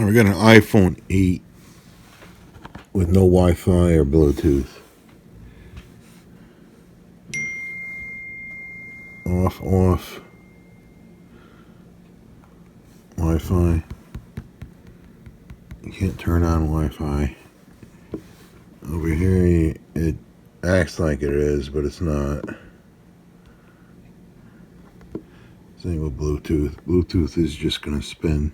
We got an iPhone 8 with no Wi-Fi or Bluetooth. Off. Wi-Fi. You can't turn on Wi-Fi. Over here, it acts like it is, but it's not. Same with Bluetooth. Bluetooth is just going to spin.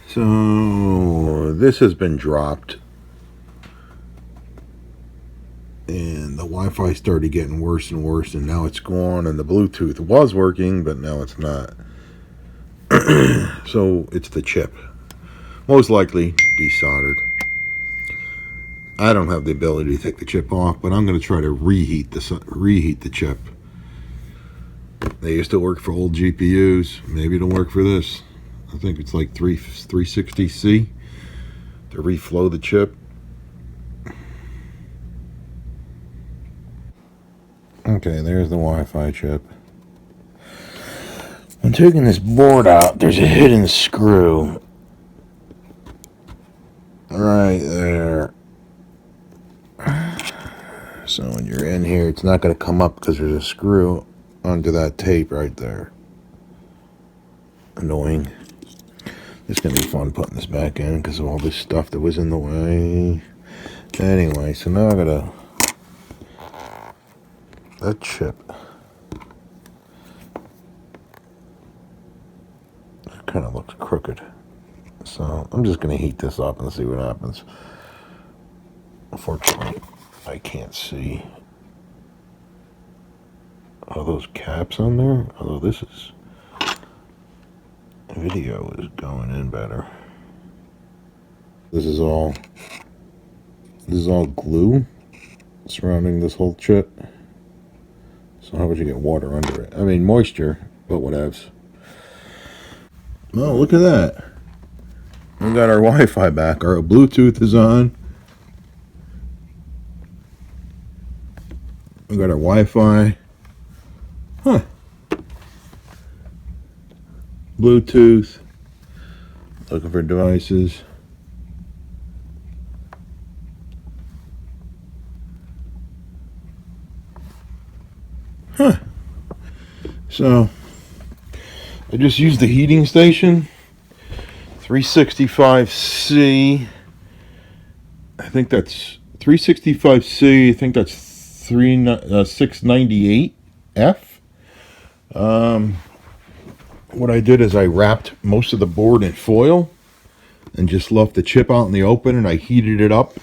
So this has been dropped, and the Wi-Fi started getting worse and worse, and now it's gone, and the Bluetooth was working, but now it's not. So it's the chip. Most likely desoldered. I don't have the ability to take the chip off, but I'm going to try to reheat the chip. They used to work for old GPUs. Maybe it'll work for this. I think it's like 360C to reflow the chip. Okay, there's the Wi-Fi chip. I'm taking this board out. There's a hidden screw right there. So when you're in here, it's not going to come up because there's a screw under that tape right there. Annoying. It's going to be fun putting this back in because of all this stuff that was in the way. Anyway, so now I got that chip. It kind of looks crooked. So I'm just going to heat this up and see what happens. Unfortunately, I can't see. Are those caps on there? Although this video is going in better. This is all glue surrounding this whole chip. So how would you get water under it? I mean moisture, but whatevs. Oh, look at that. We got our Wi-Fi back. Our Bluetooth is on. We got our Wi-Fi. Huh. Bluetooth. Looking for devices. Huh. So, I just used the heating station. 365C. I think that's 365C. I think that's 698F. What I did is I wrapped most of the board in foil and just left the chip out in the open, and I heated it up,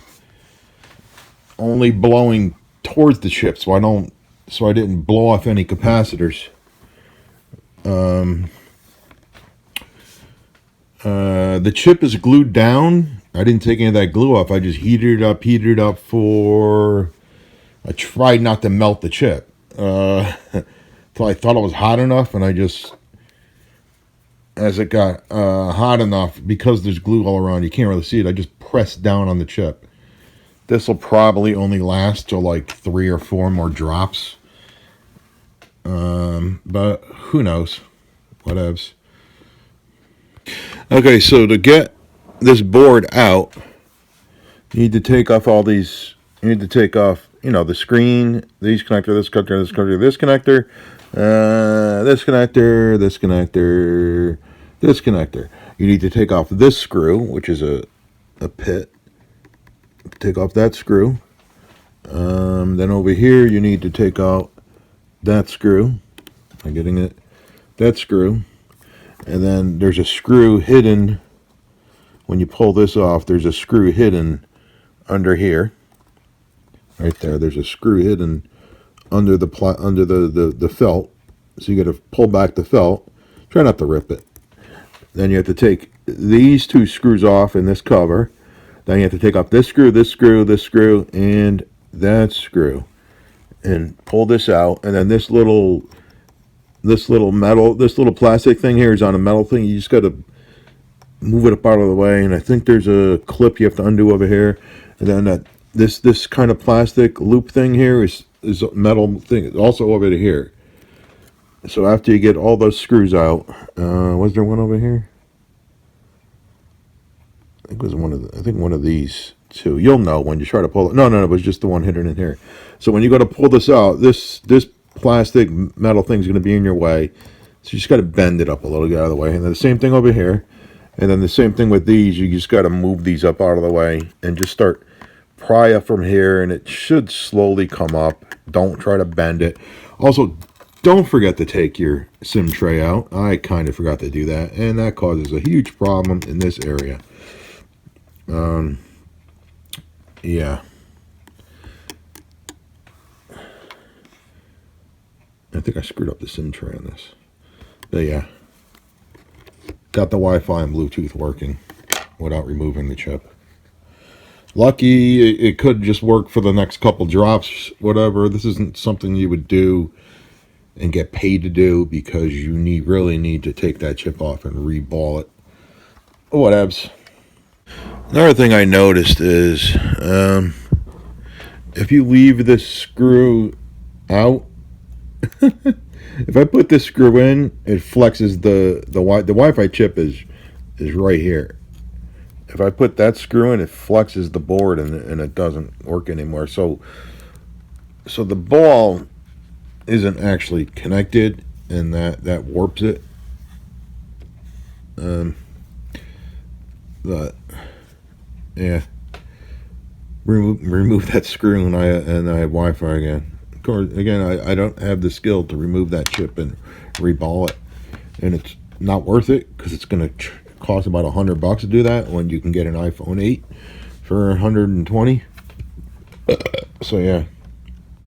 only blowing towards the chip so I didn't blow off any capacitors. The chip is glued down. I didn't take any of that glue off. I just heated it up for... I tried not to melt the chip till I thought it was hot enough, and I just, as it got hot enough, because there's glue all around, you can't really see it, I just pressed down on the chip. This will probably only last till like 3 or 4 more drops, but who knows, whatevs. Okay, so to get this board out, you need to take off all these. You need to take off, the screen, these connector, this connector, this connector, this connector, this connector, this connector, this connector. You need to take off this screw, which is a pit. Take off that screw. Then over here, you need to take out that screw. Am I getting it? That screw. And then there's a screw hidden. When you pull this off, there's a screw hidden under here. Right there, there's a screw hidden under the felt. So you got to pull back the felt. Try not to rip it. Then you have to take these 2 screws off in this cover. Then you have to take off this screw, this screw, this screw, and that screw, and pull this out. And then this little plastic thing here is on a metal thing. You just got to move it up out of the way. And I think there's a clip you have to undo over here. And then this kind of plastic loop thing here is a metal thing. It's also over to here. So after you get all those screws out, was there one over here? I think it was one of these two. You'll know when you try to pull it. No, it was just the one hidden in here. So when you go to pull this out, this plastic metal thing is going to be in your way. So you just got to bend it up a little, get out of the way. And then the same thing over here. And then the same thing with these. You just got to move these up out of the way and just start pry up from here, and it should slowly come up. Don't try to bend it. Also, don't forget to take your SIM tray out. I kind of forgot to do that, and that causes a huge problem in this area. Yeah. I think I screwed up the SIM tray on this. But yeah. Got the Wi-Fi and Bluetooth working without removing the chip. Lucky it could just work for the next couple drops, whatever. This isn't something you would do and get paid to do because you really need to take that chip off and re-ball it. Whatevs. Another thing I noticed is if you leave this screw out, if I put this screw in, it flexes the Wi-Fi chip is right here. If I put that screw in, it flexes the board and it doesn't work anymore. So the ball isn't actually connected, and that warps it. But yeah, remove that screw, and I have Wi-Fi again. Of course, again, I don't have the skill to remove that chip and reball it, and it's not worth it because it's going to cost about $100 to do that when you can get an iPhone 8 for 120. So yeah.